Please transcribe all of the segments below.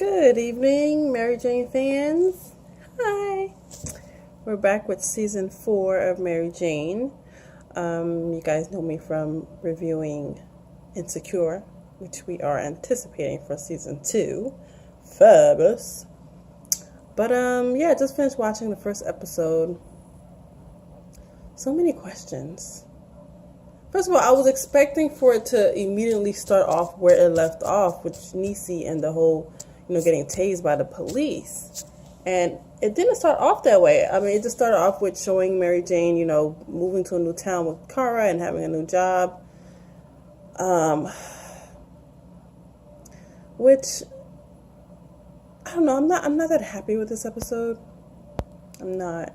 Good evening, Mary Jane fans. Hi. We're back with season 4 of Mary Jane. You guys know me from reviewing Insecure, which we are anticipating for season 2. Fabulous. But yeah, just finished watching the first episode. So many questions. First of all, I was expecting for it to immediately start off where it left off with Niecy and the whole, getting tased by the police. And it didn't start off that way. I mean, it just started off with showing Mary Jane, moving to a new town with Kara and having a new job. Which, I don't know, I'm not that happy with this episode. I'm not.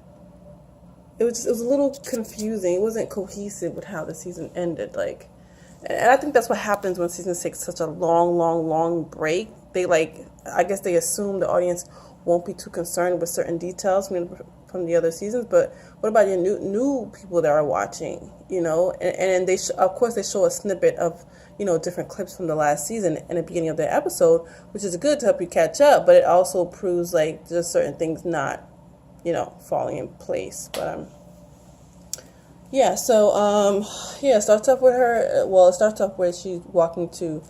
It was a little confusing. It wasn't cohesive with how the season ended. And I think that's what happens when season 6 such a long break. I guess they assume the audience won't be too concerned with certain details from the other seasons. But what about your new people that are watching? And they of course they show a snippet of different clips from the last season in the beginning of the episode, which is good to help you catch up. But it also proves just certain things not falling in place. But yeah, so it starts off with her. Well, it starts off where she's walking to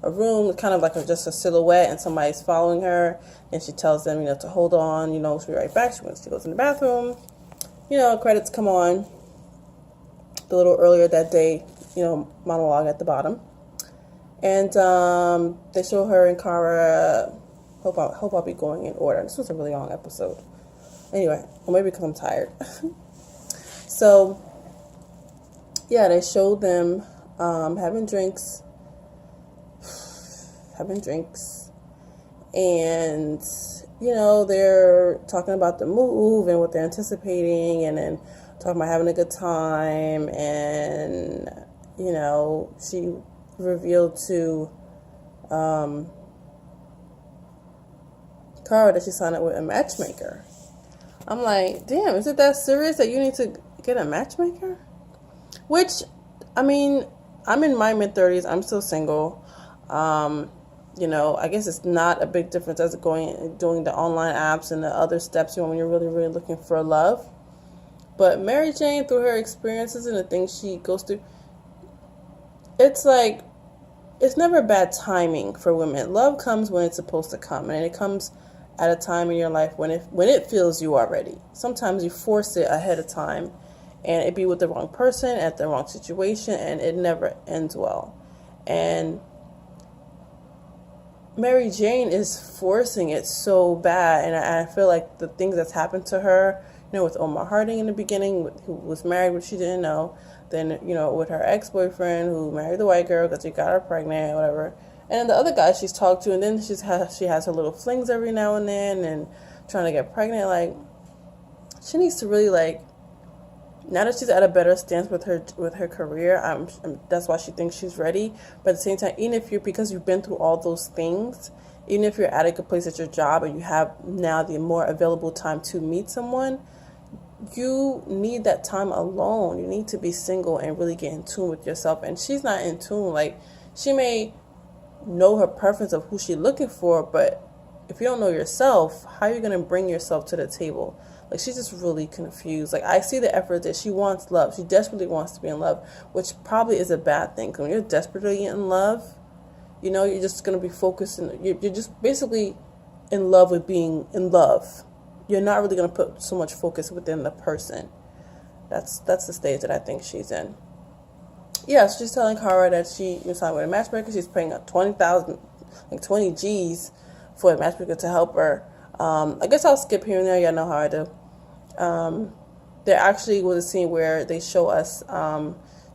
a room, kind of just a silhouette, and somebody's following her, and she tells them, to hold on, she'll be right back. She goes in the bathroom. Credits come on. A little earlier that day, monologue at the bottom, and they show her and Kara. Hope I'll be going in order. This was a really long episode. Anyway, or maybe because I'm tired. So, yeah, they showed them having drinks, and they're talking about the move and what they're anticipating, and then talking about having a good time, and she revealed to Kara that she signed up with a matchmaker. I'm like, damn, is it that serious that you need to get a matchmaker? Which, I mean, I'm in my mid-30s. I'm still single. I guess it's not a big difference as doing the online apps and the other steps when you're really, really looking for love. But Mary Jane, through her experiences and the things she goes through, it's never bad timing for women. Love comes when it's supposed to come, and it comes at a time in your life when it feels you are ready. Sometimes you force it ahead of time, and it be with the wrong person at the wrong situation, and it never ends well. And Mary Jane is forcing it so bad, and I feel like the things that's happened to her, with Omar Harding in the beginning, who was married, which she didn't know, then with her ex-boyfriend who married the white girl because he got her pregnant or whatever. And then the other guy she's talked to, and then she has her little flings every now and then, and trying to get pregnant. She needs to really now that she's at a better stance with her career. That's why she thinks she's ready. But at the same time, because you've been through all those things, even if you're at a good place at your job and you have now the more available time to meet someone, you need that time alone. You need to be single and really get in tune with yourself. And she's not in tune. She may know her preference of who she's looking for, but if you don't know yourself, how are you going to bring yourself to the table? She's just really confused. I see the effort that she wants love. She desperately wants to be in love, which probably is a bad thing. Because when you're desperately in love, you're just going to be focused, you're just basically in love with being in love. You're not really going to put so much focus within the person. That's the stage that I think she's in. Yeah, so she's telling Kara that she signed with a matchmaker. She's paying up 20,000, 20 G's for a matchmaker to help her. I guess I'll skip here and there. Y'all know how I do. There actually was a scene where they show us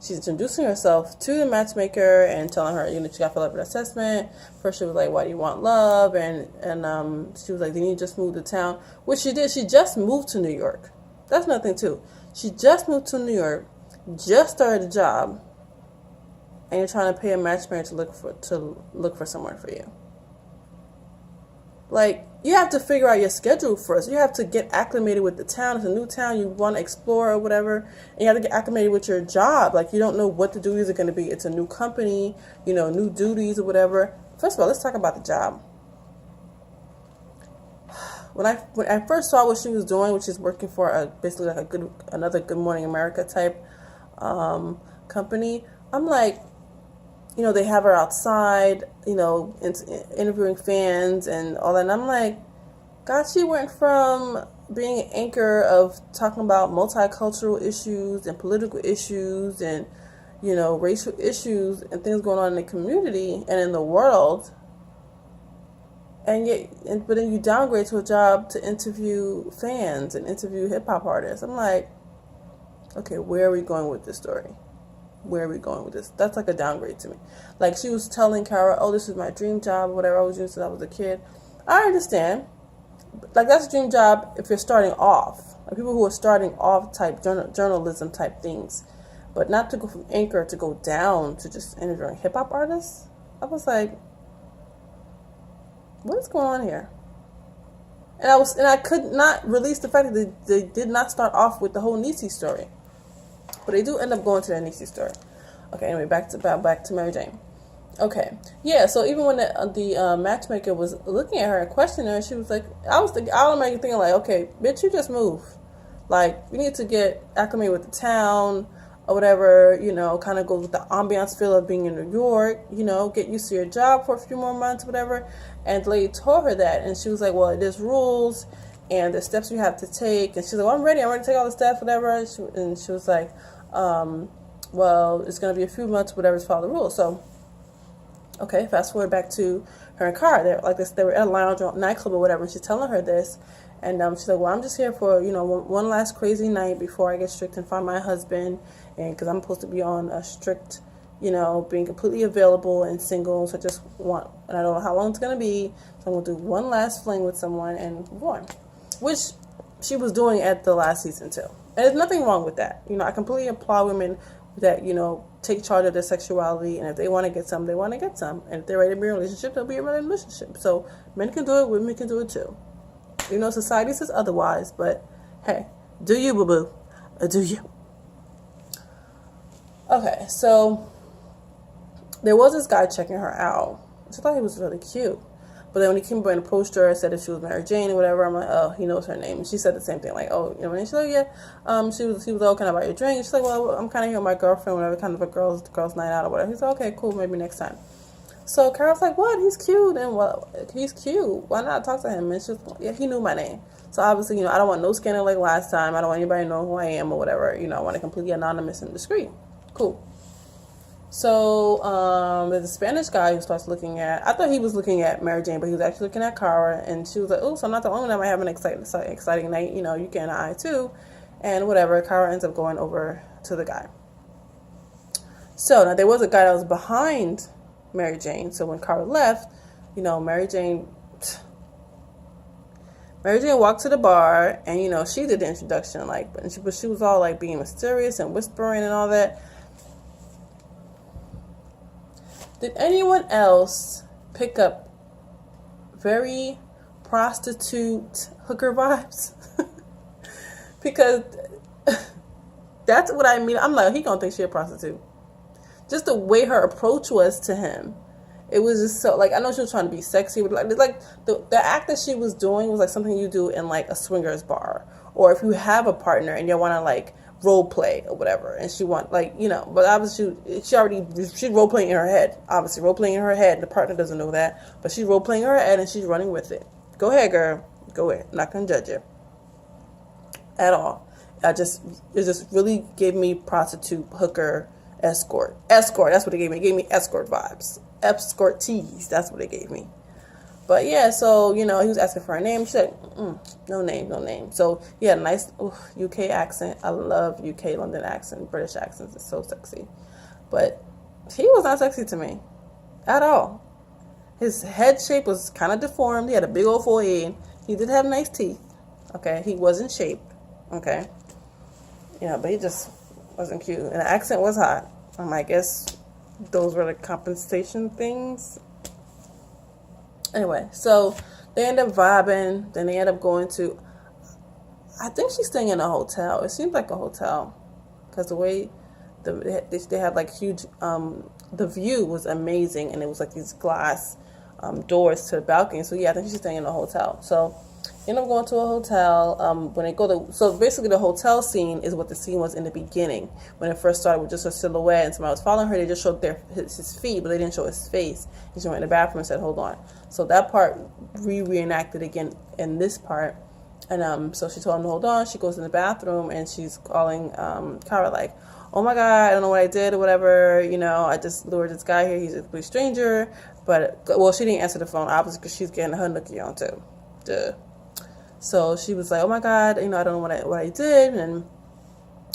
she's introducing herself to the matchmaker and telling her, she got to fill out an assessment. First she was like, why do you want love? And she was like, then you just moved to town, which she did. She just moved to New York. That's nothing too. She just moved to New York, just started a job, and you're trying to pay a matchmaker to look for someone for you. You have to figure out your schedule first. You have to get acclimated with the town. It's a new town you want to explore or whatever. And you have to get acclimated with your job. You don't know what the duties are going to be. It's a new company, new duties or whatever. First of all, let's talk about the job. when I first saw what she was doing, which is working for basically like another Good Morning America type company, I'm like, they have her outside, interviewing fans and all that. And I'm like, God, she went from being an anchor of talking about multicultural issues and political issues and, racial issues and things going on in the community and in the world. But then you downgrade to a job to interview fans and interview hip hop artists. I'm like, okay, where are we going with this story? Where are we going with this? That's like a downgrade to me. Like, she was telling Kara, oh, this is my dream job, whatever I was doing since I was a kid. I understand. Like, that's a dream job if you're starting off. Like, people who are starting off type journalism type things. But not to go from anchor to go down to just interviewing hip hop artists. I was like, what is going on here? And I could not release the fact that they did not start off with the whole Niecy story. But they do end up going to that Niecy story. Okay, anyway, back to Mary Jane. Okay, yeah. So even when the matchmaker was looking at her and questioning her, she was like, I was automatically thinking like, okay, bitch, you just move. Like, you need to get acclimated with the town or whatever. Kind of go with the ambiance feel of being in New York. Get used to your job for a few more months, whatever. And the lady told her that, and she was like, well, there's rules and there's steps you have to take. And she's like, well, I'm ready to take all the steps, whatever. And she was like, well, it's going to be a few months, whatever's follow the rules. So, okay, fast forward back to her and Cara. They were at a lounge or nightclub or whatever, and she's telling her this. And she's like, well, I'm just here for, one last crazy night before I get strict and find my husband. And because I'm supposed to be on a strict, being completely available and single. So I just want, and I don't know how long it's going to be. So I'm going to do one last fling with someone and move on. Which she was doing at the last season too. And there's nothing wrong with that. I completely applaud women that, take charge of their sexuality. And if they want to get some, they want to get some. And if they're ready to be in a relationship, they'll be in a relationship. So men can do it, women can do it too. Society says otherwise, but hey, do you, boo-boo? Do you? Okay, so there was this guy checking her out. I thought he was really cute. But then when he came up and approached her and said if she was Mary Jane or whatever, I'm like, oh, he knows her name. And she said the same thing, like, oh, and she's like, yeah. He was all kind of about your drink. And she's like, well, I'm kind of here with my girlfriend, whatever, kind of a girls night out or whatever. He's like, okay, cool, maybe next time. So Carol's like, what? He's cute. And he's cute. Why not talk to him? And she's like, yeah, he knew my name. So obviously, I don't want no scandal like last time. I don't want anybody to know who I am or whatever. I want it completely anonymous and discreet. Cool. So there's a Spanish guy who starts looking at, I thought he was looking at Mary Jane, but he was actually looking at Cara, and she was like, oh, so I'm not the only one that might have an exciting night, you can and I too, and whatever. Cara ends up going over to the guy. So now there was a guy that was behind Mary Jane, so when Cara left, Mary Jane walked to the bar, and she did the introduction, but she was all like being mysterious and whispering and all that. Did anyone else pick up very prostitute hooker vibes? Because that's what I mean. I'm like, he gonna think she a prostitute. Just the way her approach was to him. It was just so, I know she was trying to be sexy, but the act that she was doing was like something you do in a swingers bar. Or if you have a partner and you want to role play or whatever, and she want but obviously she's role playing in her head. Obviously role playing in her head. The partner doesn't know that, but she's role playing in her head and she's running with it. Go ahead, girl. Go ahead. I'm not gonna judge you at all. It just really gave me prostitute, hooker, escort. That's what it gave me. It gave me escort vibes. Escort tease. That's what it gave me. But yeah, so, he was asking for her name. She said, no name. So he had a nice UK accent. I love UK London accent. British accents. It's so sexy. But he was not sexy to me at all. His head shape was kind of deformed. He had a big old forehead. He did have nice teeth. Okay. He was in shape. Okay. But he just wasn't cute. And the accent was hot. I guess those were the compensation things. Anyway, so they end up vibing. Then they end up going to, I think she's staying in a hotel. It seems like a hotel because the way they had huge, the view was amazing. And it was these glass doors to the balcony. So yeah, I think she's staying in a hotel. So End up going to a hotel. When they go to, so basically the hotel scene is what the scene was in the beginning when it first started with just a silhouette and somebody was following her. They just showed his feet, but they didn't show his face. He just went in the bathroom and said, "Hold on." So that part reenacted again in this part, and so she told him to hold on. She goes in the bathroom and she's calling Kara like, "Oh my God, I don't know what I did or whatever. I just lured this guy here. He's a complete stranger." But well, she didn't answer the phone obviously because she's getting her nookie on too. Duh. So she was like, "Oh my God, I don't know what I did, and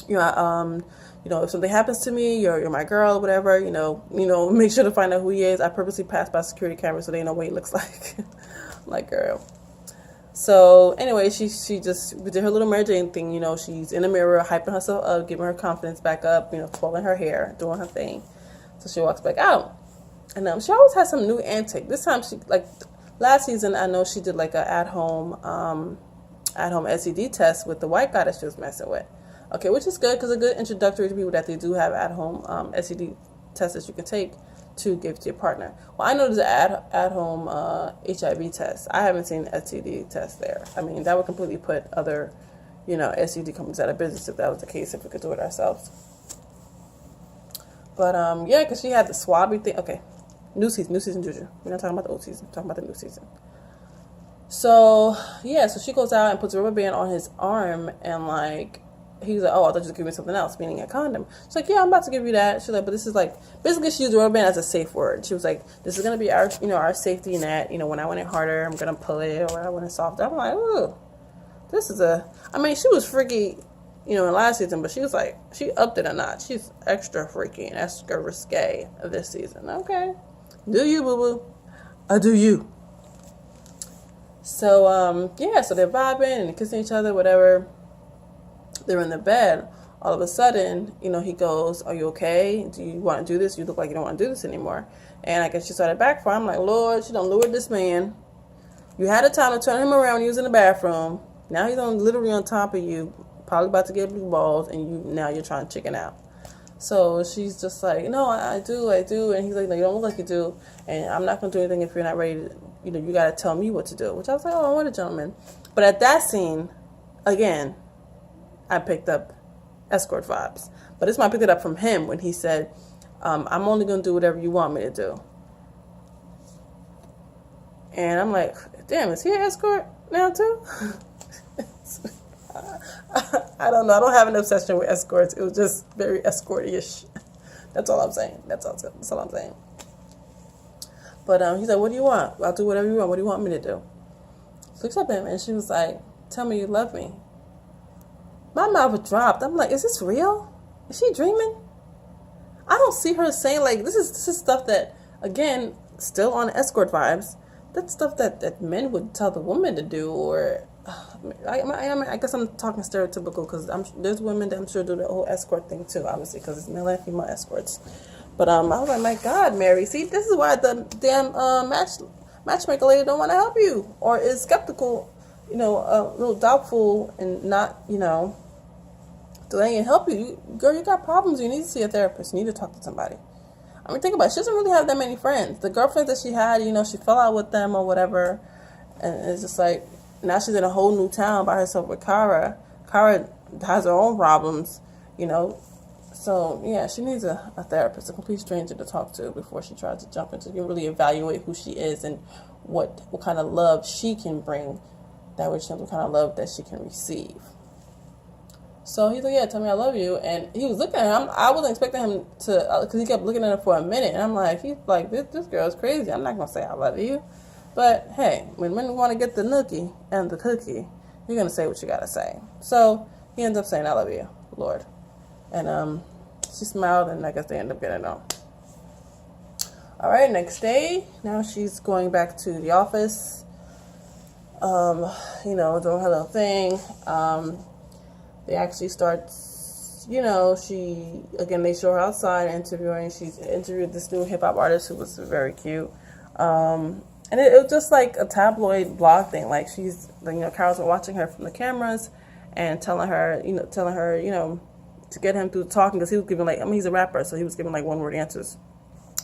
if something happens to me, you're my girl, whatever. Make sure to find out who he is. I purposely passed by security cameras so they know what he looks like." Like, girl. So anyway, she just did her little Mary Jane thing. She's in the mirror, hyping herself up, giving her confidence back up. Twirling her hair, doing her thing. So she walks back out, and she always has some new antic. This time she like. Last season, I know she did like a at-home STD test with the white guy that she was messing with. Okay, which is good because a good introductory to people that they do have at-home STD tests that you can take to give to your partner. Well, I know there's an at-home HIV test. I haven't seen STD test there. I mean, that would completely put other, STD companies out of business if that was the case, if we could do it ourselves. But, yeah, because she had the swabby thing. Okay. New season, Juju. We're not talking about the old season. We're talking about the new season. So, yeah, so she goes out and puts a rubber band on his arm, and, like, he's like, "Oh, I thought you were giving me something else," meaning a condom. She's like, "Yeah, I'm about to give you that." She's like, "But this is, like," basically she used the rubber band as a safe word. She was like, "This is going to be our, our safety net. When I want it harder, I'm going to pull it, or when I want it softer." I'm like, "Ooh, this is I mean, she was freaky, in last season, but she was like, she upped it a notch. She's extra freaky and extra risque this season. Okay. Do you, boo-boo? I do you. So, yeah, so they're vibing and kissing each other, whatever. They're in the bed. All of a sudden, he goes, "Are you okay? Do you want to do this? You look like you don't want to do this anymore." And I guess she started backfiring. I'm like, Lord, she done lured this man. You had a time to turn him around when he was in the bathroom. Now he's literally on top of you, probably about to get blue balls, and now you're trying to chicken out. So she's just like, "No, I do. And he's like, "No, you don't look like you do, and I'm not going to do anything if you're not ready to, you got to tell me what to do." Which I was like, "Oh, what a gentleman." But at that scene, again, I picked up escort vibes. But this one I picked it up from him when he said, "I'm only going to do whatever you want me to do." And I'm like, damn, is he an escort now too? I don't know. I don't have an obsession with escorts. It was just very escorty-ish. That's all I'm saying. That's all I'm saying. But he's like, "What do you want? I'll do whatever you want. What do you want me to do?" She looks up at him and she was like, "Tell me you love me." My mouth dropped. I'm like, is this real? Is she dreaming? I don't see her saying, like, this is stuff that, again, still on escort vibes. That's stuff that men would tell the woman to do, or I guess I'm talking stereotypical because there's women that I'm sure do the whole escort thing too, obviously, because it's male and female escorts. But I was like, my God, Mary, see, this is why the damn matchmaker lady don't want to help you, or is skeptical, a little doubtful and not, delaying and help you. Girl, you got problems. You need to see a therapist. You need to talk to somebody. I mean, think about it. She doesn't really have that many friends. The girlfriends that she had, she fell out with them or whatever, and it's just like, now she's in a whole new town by herself with Kara. Kara has her own problems, So, yeah, she needs a therapist, a complete stranger to talk to before she tries to jump into, really evaluate who she is and what kind of love she can bring. That way she knows what kind of love that she can receive. So he's like, "Yeah, tell me I love you." And he was looking at her. I wasn't expecting him to, because he kept looking at her for a minute. And I'm like, he's like, this girl is crazy. I'm not going to say I love you. But, hey, when men want to get the nookie and the cookie, you're going to say what you got to say. So he ends up saying, "I love you, Lord." And she smiled, and I guess they end up getting it on. All right, next day. Now she's going back to the office, doing her little thing. They actually start, they show her outside interviewing. She's interviewed this new hip-hop artist who was very cute. And it was just like a tabloid blog thing. Like she's, Carol's watching her from the cameras and telling her, to get him through talking, because he was giving he's a rapper, so he was giving one-word answers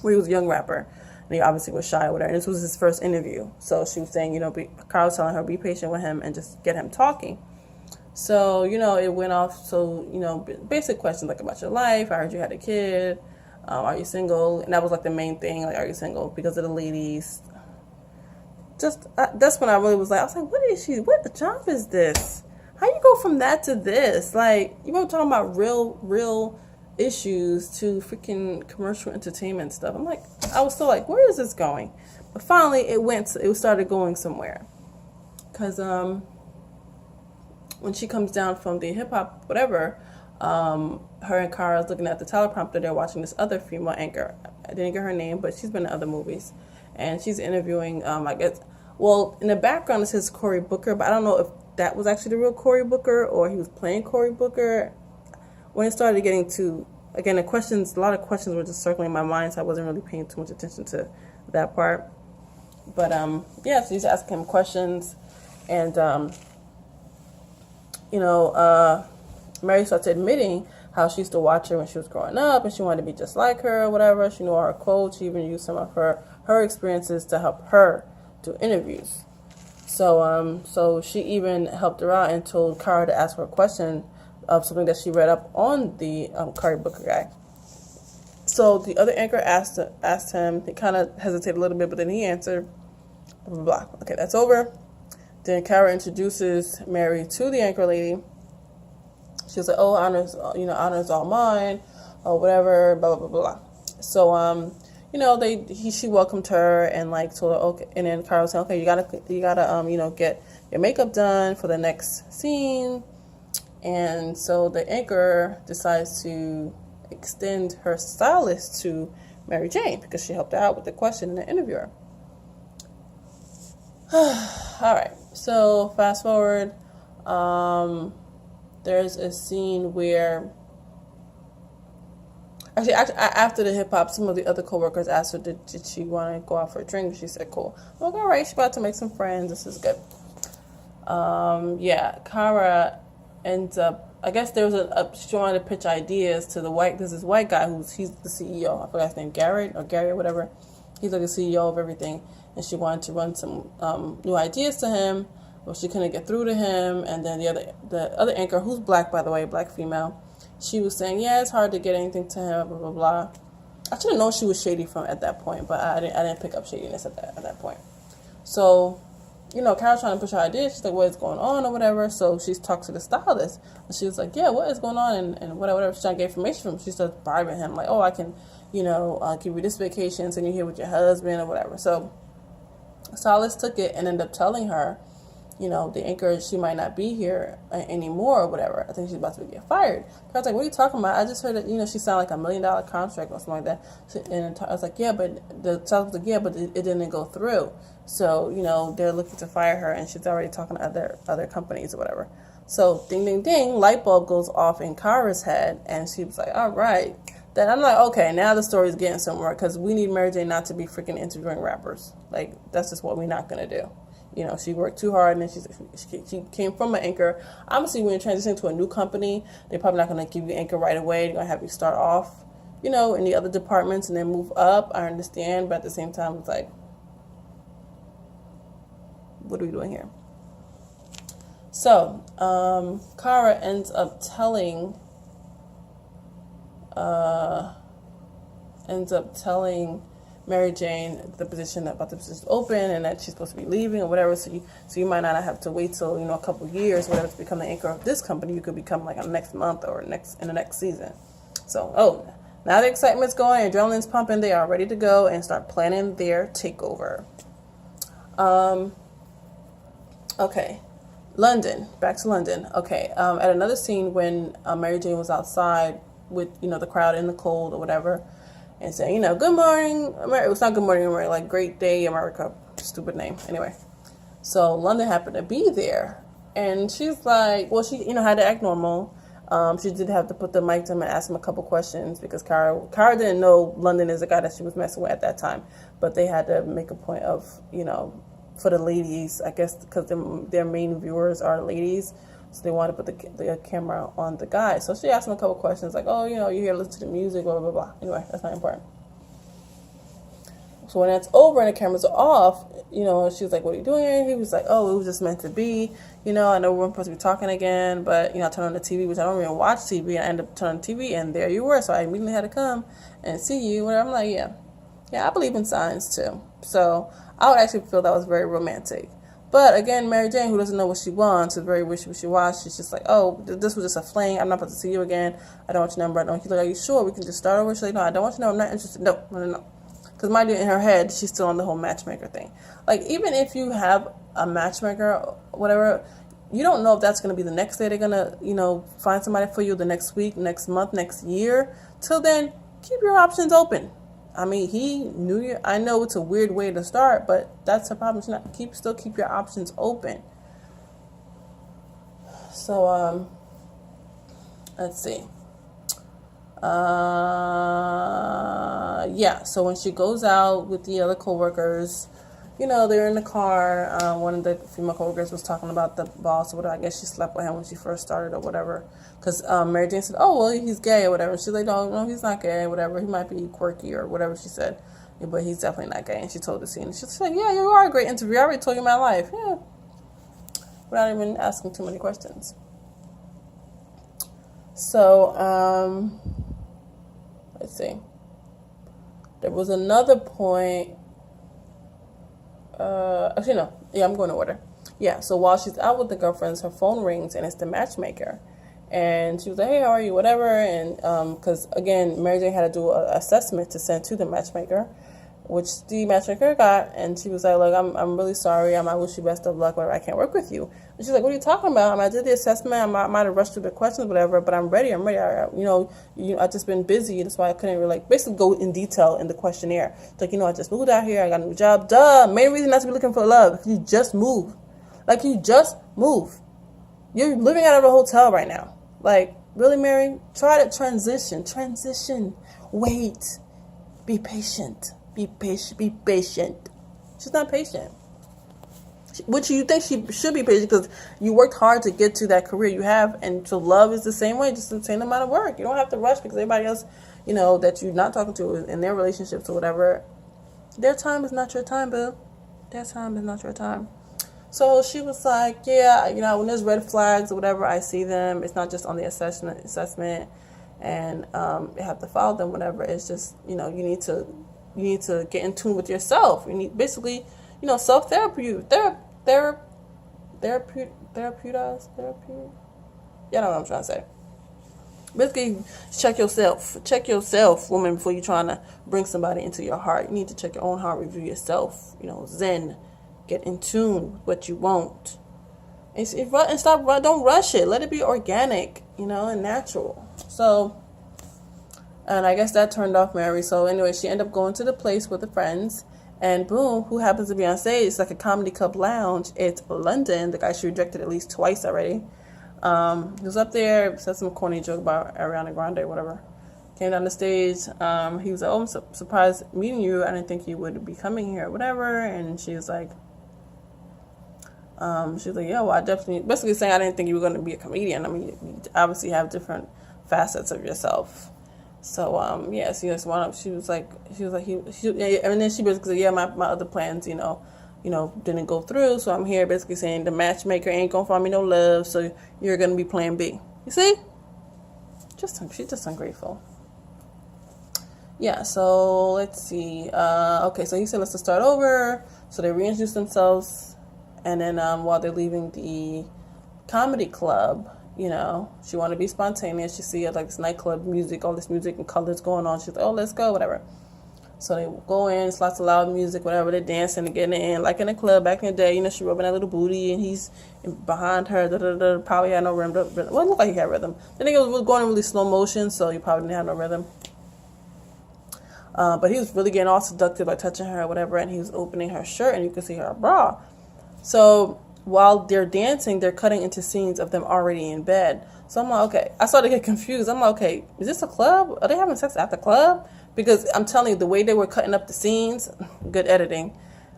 when he was a young rapper. and he obviously was shy with her. And this was his first interview. So she was saying, Kara was telling her, be patient with him and just get him talking. So, it went off. So, basic questions like about your life. I heard you had a kid. Are you single? And that was like the main thing. Like, are you single? Because of the ladies. That's when I really was like, what job is this? How you go from that to this? Like, you were talking about real issues to freaking commercial entertainment stuff. I was still like, where is this going? But finally, it started going somewhere. Because when she comes down from the hip hop, whatever, her and Kara's looking at the teleprompter. They're watching this other female anchor. I didn't get her name, but she's been in other movies. And she's interviewing, I guess, well, in the background it says Cory Booker, but I don't know if that was actually the real Cory Booker or he was playing Cory Booker. When it started getting to, again, a lot of questions were just circling in my mind, so I wasn't really paying too much attention to that part. But, so she's asking him questions, and, Mary starts admitting how she used to watch her when she was growing up, and she wanted to be just like her or whatever. She knew all her quotes. She even used some of her experiences to help her do interviews. So she even helped her out and told Kara to ask her a question of something that she read up on the Cory Booker guy. So the other anchor asked him. He kind of hesitated a little bit, but then he answered. Blah, blah, blah. Okay, that's over. Then Kara introduces Mary to the anchor lady. She was like, "Oh, honors all mine," or whatever. Blah blah blah blah. So she welcomed her and like told her, okay, and then Kara was saying, okay, you gotta get your makeup done for the next scene. And so the anchor decides to extend her stylist to Mary Jane because she helped her out with the question in the interviewer. All right, so fast forward. There's a scene where actually after the hip hop, some of the other coworkers asked her, did she want to go out for a drink? She said, cool. I'm like, all right, she's about to make some friends. This is good. Kara ends up, I guess there was she wanted to pitch ideas to this white guy he's the CEO. I forgot his name, Garrett or Gary or whatever. He's like the CEO of everything. And she wanted to run some new ideas to him, but she couldn't get through to him. And then the other anchor, who's black, by the way, black female, she was saying, yeah, it's hard to get anything to him, blah, blah, blah. I should have known she was shady at that point, but I didn't pick up shadiness at that point. So, Carol's trying to push her ideas. She's like, what is going on or whatever. So she talks to the stylist. And she was like, yeah, what is going on? And whatever. She's trying to get information from him. She starts bribing him. Like, oh, I can, give you this vacation, send you here with your husband or whatever. So stylist took it and ended up telling her, the anchor, she might not be here anymore or whatever. I think she's about to get fired. I was like, what are you talking about? I just heard that, she signed like $1 million contract or something like that. And I was like, yeah, but the stylist was like, yeah, but it didn't go through. So, they're looking to fire her and she's already talking to other companies or whatever. So ding, ding, ding, light bulb goes off in Kara's head. And she was like, all right. Then I'm like, okay, now the story's getting somewhere because we need Mary Jane not to be freaking interviewing rappers. Like, that's just what we're not going to do. She worked too hard, and then she came from an anchor. Obviously, when you're transitioning to a new company, they're probably not going to give you anchor right away. They're going to have you start off, in the other departments and then move up. I understand, but at the same time, it's like, what are we doing here? So, Kara ends up telling Mary Jane the position is open and that she's supposed to be leaving or whatever. So you might not have to wait till a couple of years, whatever, to become the anchor of this company. You could become like next month or in the next season. So now the excitement's going, adrenaline's pumping. They are ready to go and start planning their takeover. Okay, London. Back to London. Okay, at another scene when Mary Jane was outside with the crowd in the cold or whatever. And saying, good morning, America. It was not good morning, America, like great day, America. Stupid name. Anyway. So London happened to be there. And she's like, well, she, had to act normal. She did have to put the mic to him and ask him a couple questions because Kara didn't know London is the guy that she was messing with at that time. But they had to make a point of, for the ladies, I guess, because their main viewers are ladies. So they wanted to put the camera on the guy. So she asked him a couple questions like, oh, you're here to listen to the music, blah, blah, blah. Anyway, that's not important. So when that's over and the cameras are off, she was like, what are you doing? He was like, oh, it was just meant to be. I know we're supposed to be talking again, but, I turned on the TV, which I don't even watch TV. And I ended up turning on the TV, and there you were. So I immediately had to come and see you. Whatever. I'm like, yeah, I believe in signs, too. So I would actually feel that was very romantic. But again, Mary Jane, who doesn't know what she wants, is very wishy-washy. She's just like, oh, this was just a fling. I'm not about to see you again. I don't want your number. I don't want you. Like, are you sure? We can just start over. She's like, no, I don't want your number. I'm not interested. No. Because mind you, in her head, she's still on the whole matchmaker thing. Like, even if you have a matchmaker or whatever, you don't know if that's going to be the next day they're going to, find somebody for you, the next week, next month, next year. Till then, keep your options open. I mean, he knew you. I know it's a weird way to start, but that's the problem. Still keep your options open. So, let's see. So when she goes out with the other coworkers, they're in the car. One of the female coworkers was talking about the boss or whatever. I guess she slept with him when she first started or whatever. Because Mary Jane said, oh, well, he's gay or whatever. She's like, no, he's not gay or whatever. He might be quirky or whatever she said. Yeah, but he's definitely not gay. And she told the scene. She's like, yeah, you are a great interview. I already told you my life. Yeah. Without even asking too many questions. So, let's see. There was another point. Actually, no. Yeah, I'm going to order. Yeah, so while she's out with the girlfriends, her phone rings, and it's the matchmaker. And she was like, hey, how are you, whatever. And because, again, Mary Jane had to do an assessment to send to the matchmaker, which the matchmaker got. And she was like, look, I'm really sorry. I wish you best of luck, whatever. I can't work with you. And she's like, what are you talking about? I did the assessment. I might have rushed through the questions, whatever, but I'm ready. I've just been busy. That's why I couldn't really, basically go in detail in the questionnaire. It's like, I just moved out here. I got a new job. Duh. Main reason not to be looking for love. You just moved. Like, you just moved. You're living out of a hotel right now. Like, really, Mary? Try to transition. Wait. Be patient. Be patient. She's not patient. Which you think she should be patient because you worked hard to get to that career you have, and so love is the same way, just the same amount of work. You don't have to rush because everybody else, that you're not talking to in their relationships or whatever, their time is not your time, boo. Their time is not your time. So she was like, yeah, when there's red flags or whatever, I see them. It's not just on the assessment, and you have to follow them, whatever. It's just, you need to get in tune with yourself. You need basically, self-therapy. Therapy. You know what I'm trying to say. Basically, check yourself, woman, before you're trying to bring somebody into your heart. You need to check your own heart, review yourself, zen, get in tune with what you want. And stop, don't rush it. Let it be organic, and natural. So, and I guess that turned off Mary. So anyway, she ended up going to the place with the friends. And boom, who happens to be on stage? It's like a comedy club lounge. It's London. The guy she rejected at least twice already. He was up there, said some corny joke about Ariana Grande or whatever. Came down the stage. He was like, oh, I'm surprised meeting you. I didn't think you would be coming here or whatever. And she was like, yeah, well, I definitely, basically saying I didn't think you were going to be a comedian. I mean, you obviously have different facets of yourself. So, so she was like, and then she basically said, yeah, my other plans, didn't go through. So I'm here basically saying the matchmaker ain't going to find me no love. So you're going to be plan B. You see? She's just ungrateful. Yeah. So let's see. Okay. So he said, let's just start over. So they reintroduced themselves. And then, while they're leaving the comedy club, she wanted to be spontaneous. She see like this nightclub music, all this music and colors going on. She's like, oh, let's go, whatever. So they go in, it's lots of loud music, whatever. They're dancing and getting in, like in a club back in the day. She rubbing that little booty, and he's behind her. Probably had no rhythm. Well, it looked like he had rhythm. The nigga was going in really slow motion, so he probably didn't have no rhythm. But he was really getting all seductive by touching her or whatever, and he was opening her shirt, and you could see her bra. So while they're dancing, they're cutting into scenes of them already in bed. So I'm like, okay. I started to get confused. I'm like, okay, is this a club? Are they having sex at the club? Because I'm telling you, the way they were cutting up the scenes, good editing,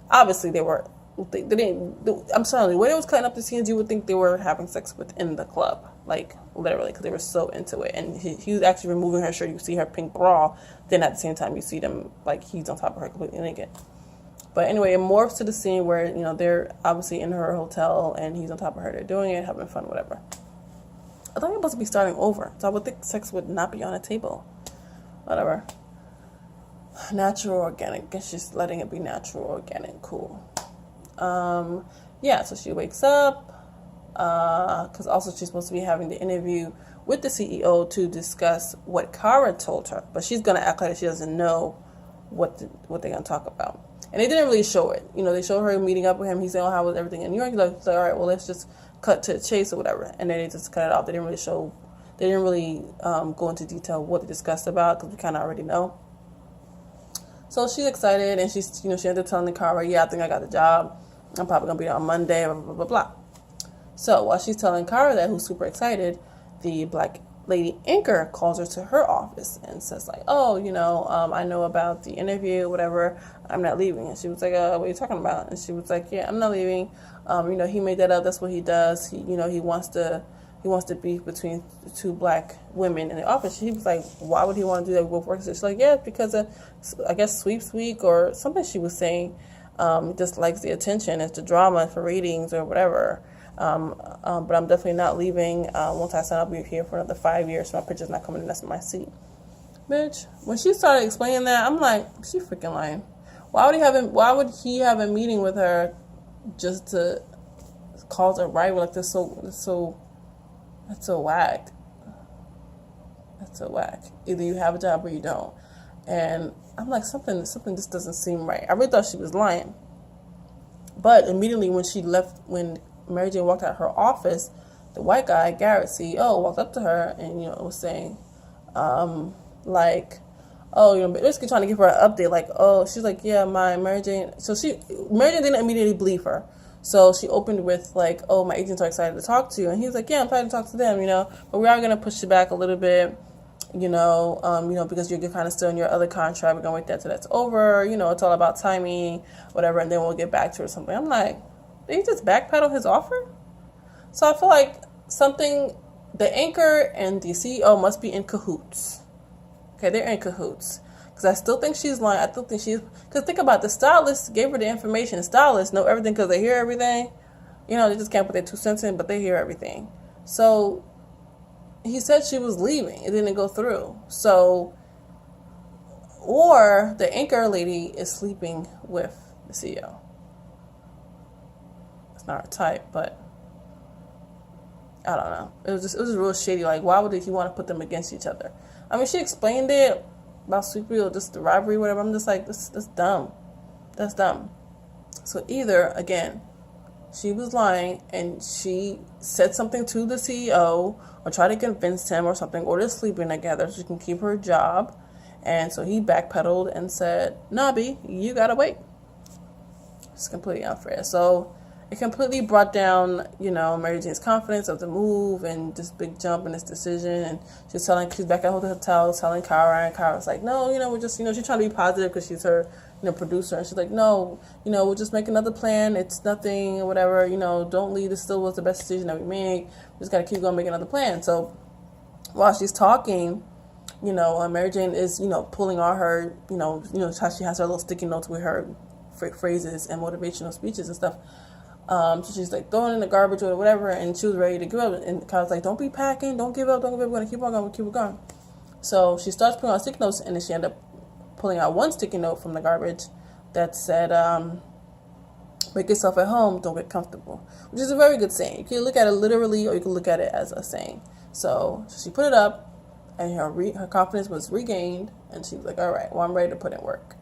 obviously they were They didn't. I'm sorry. The way they was cutting up the scenes, you would think they were having sex within the club, like literally, because they were so into it. And he was actually removing her shirt. You see her pink bra. Then at the same time, you see them like he's on top of her completely naked. But anyway, it morphs to the scene where they're obviously in her hotel and he's on top of her. They're doing it, having fun, whatever. I thought it was supposed to be starting over, so I would think sex would not be on a table. Whatever. Natural, organic. Guess just letting it be natural, organic, cool. Yeah, so she wakes up, because also she's supposed to be having the interview with the CEO to discuss what Kara told her, but she's going to act like she doesn't know what they're going to talk about. And they didn't really show it. They showed her meeting up with him. He said, oh, how was everything in New York? He's like, all right, well, let's just cut to the chase or whatever. And then they just cut it off. They didn't really go into detail what they discussed about, because we kind of already know. So she's excited, and she's, she ended up telling Kara, yeah, I think I got the job. I'm probably going to be there on Monday, blah, blah, blah, blah. So while she's telling Kara that, who's super excited, the black lady anchor calls her to her office and says like, oh, I know about the interview, whatever. I'm not leaving. And she was like, what are you talking about? And she was like, yeah, I'm not leaving. He made that up. That's what he does. He wants to be between two black women in the office. She was like, why would he want to do that? We both work. She's like, yeah, because of, I guess, sweeps week or something she was saying. Just likes the attention. It's the drama for ratings or whatever. But I'm definitely not leaving. Once I sign, I'll be here for another 5 years. So my picture's not coming in. That's my seat. Bitch, when she started explaining that, I'm like, she freaking lying. Why would he have a meeting with her just to cause a rival like this? That's so whack. That's so whack. Either you have a job or you don't. And I'm like, something just doesn't seem right. I really thought she was lying. But immediately when Mary Jane walked out of her office, the white guy, Garrett, CEO, walked up to her and, was saying, like, oh, basically trying to give her an update, like, oh, she's like, yeah, my Mary Jane. So Mary Jane didn't immediately believe her. So she opened with like, oh, my agents are excited to talk to you. And he was like, yeah, I'm excited to talk to them, but we are going to push it back a little bit, because you're kind of still in your other contract. We're going to wait that till that's over. It's all about timing, whatever. And then we'll get back to her or something. I'm like, did he just backpedal his offer? So I feel like the anchor and the CEO must be in cahoots. Okay, they're in cahoots. Because I still think she's lying. I still think because think about it, the stylist gave her the information. The stylists know everything because they hear everything. They just can't put their 2 cents in, but they hear everything. So he said she was leaving. It didn't go through. So, or the anchor lady is sleeping with the CEO. It's not her type, but I don't know. It was real shady. Like, why would he want to put them against each other? I mean, she explained it about Sweepy or just the rivalry, whatever. I'm just like, that's dumb. That's dumb. So either, again, she was lying and she said something to the CEO or tried to convince him or something, or they're sleeping together so she can keep her job. And so he backpedaled and said, Nobby, you gotta wait. It's completely unfair. So it completely brought down, Mary Jane's confidence of the move and this big jump in this decision. And she's back at the hotel telling Kara, and Kara's like, no, we're just, she's trying to be positive because she's her, producer. And she's like, no, we'll just make another plan. It's nothing or whatever, don't leave. This still was the best decision that we made. We just got to keep going, make another plan. So while she's talking, Mary Jane is, pulling all her, how she has her little sticky notes with her phrases and motivational speeches and stuff. So she's like throwing in the garbage or whatever, and she was ready to give up. And Kyle's like, don't be packing, don't give up, we're going to keep on going, keep it going. So she starts putting on sticky notes, and then she ended up pulling out one sticky note from the garbage that said, make yourself at home, don't get comfortable, which is a very good saying. You can look at it literally, or you can look at it as a saying. So she put it up, and her confidence was regained, and she was like, all right, well, I'm ready to put in work.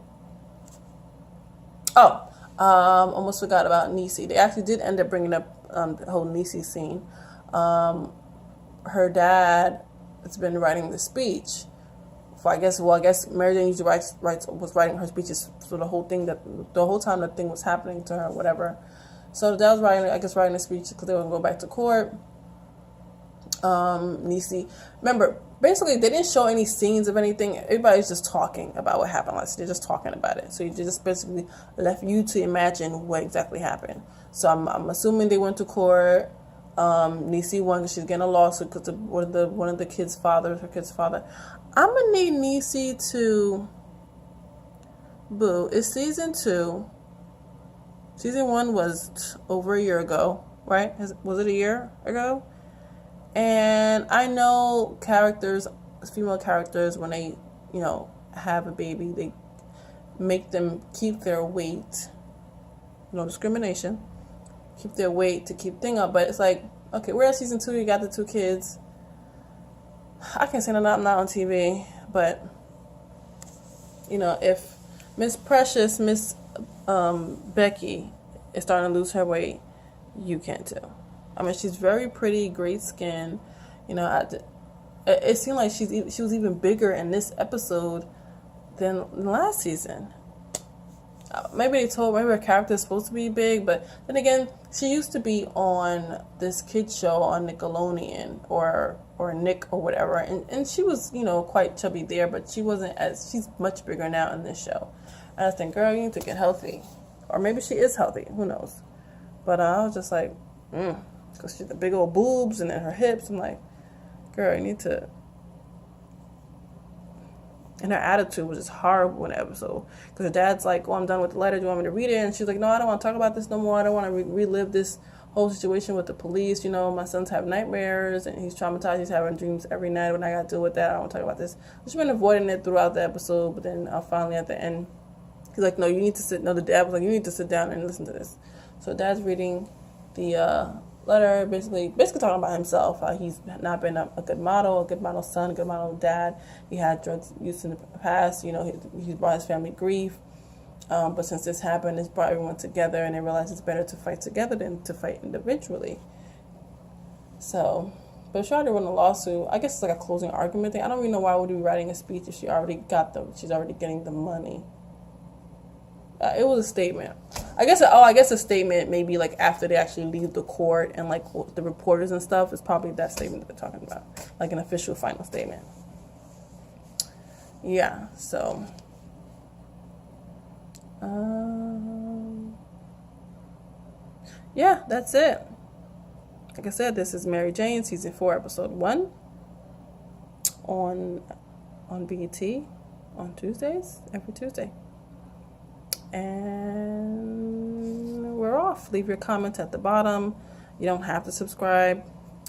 Oh, almost forgot about Niecy. They actually did end up bringing up the whole Niecy scene. Her dad has been writing the speech. I guess Mary Jane usually was writing her speeches for the whole time the thing was happening to her, whatever. So the dad was writing the speech because they were going to go back to court. Niecy, remember, basically they didn't show any scenes of anything. Everybody's just talking about what happened last. They're just talking about it. So you just basically left you to imagine what exactly happened. So I'm assuming they went to court. Niecy won because she's getting a lawsuit because one of the kids' father, her kid's father. I'm gonna need Niecy to. Boo! It's season 2. Season 1 was over a year ago, right? Was it a year ago? And I know characters, female characters, when they, have a baby, they make them keep their weight. No discrimination. Keep their weight to keep thing up. But it's like, okay, we're at season 2. You got the 2 kids. I can't say no, I'm not on TV. But, if Miss Precious, Miss Becky is starting to lose her weight, you can too. I mean, she's very pretty, great skin. It seemed like she was even bigger in this episode than last season. Maybe her character is supposed to be big, but then again, she used to be on this kid show on Nickelodeon or Nick or whatever, and she was, quite chubby there, but she's much bigger now in this show. And I think, girl, you need to get healthy. Or maybe she is healthy, who knows. But I was just like, because she's the big old boobs and then her hips. I'm like, girl, you need to. And her attitude was just horrible in the episode. Because her dad's like, I'm done with the letter. Do you want me to read it? And she's like, no, I don't want to talk about this no more. I don't want to relive this whole situation with the police. My son's having nightmares and he's traumatized. He's having dreams every night. When I got to deal with that, I don't want to talk about this. She's been avoiding it throughout the episode. But then finally at the end, he's like, no, you need to sit. No, the dad was like, you need to sit down and listen to this. So dad's reading the letter, basically talking about himself. He's not been a good model son, a good model dad. He had drugs use in the past. He's brought his family grief. But since this happened, it's brought everyone together, and they realize it's better to fight together than to fight individually. So, but she already won a lawsuit. I guess it's like a closing argument thing. I don't really know why would he be writing a speech if she's already getting the money. It was a statement. I guess a statement maybe like after they actually leave the court and like the reporters and stuff is probably that statement that they're talking about, like an official final statement. Yeah. So. Yeah, that's it. Like I said, this is Mary Jane, season 4, episode 1, on BET on Tuesdays, every Tuesday. And we're off. Leave your comments at the bottom. You don't have to subscribe.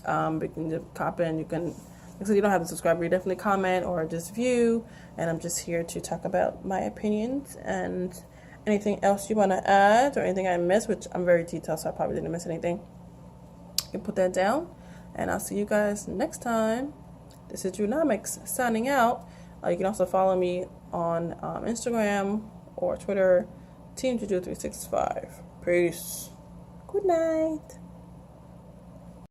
You can just copy and you don't have to subscribe, but you definitely comment or just view. And I'm just here to talk about my opinions and anything else you want to add or anything I missed, which I'm very detailed, so I probably didn't miss anything. You can put that down. And I'll see you guys next time. This is Drewnomics signing out. You can also follow me on Instagram or Twitter, Team Juju 365. Peace. Good night.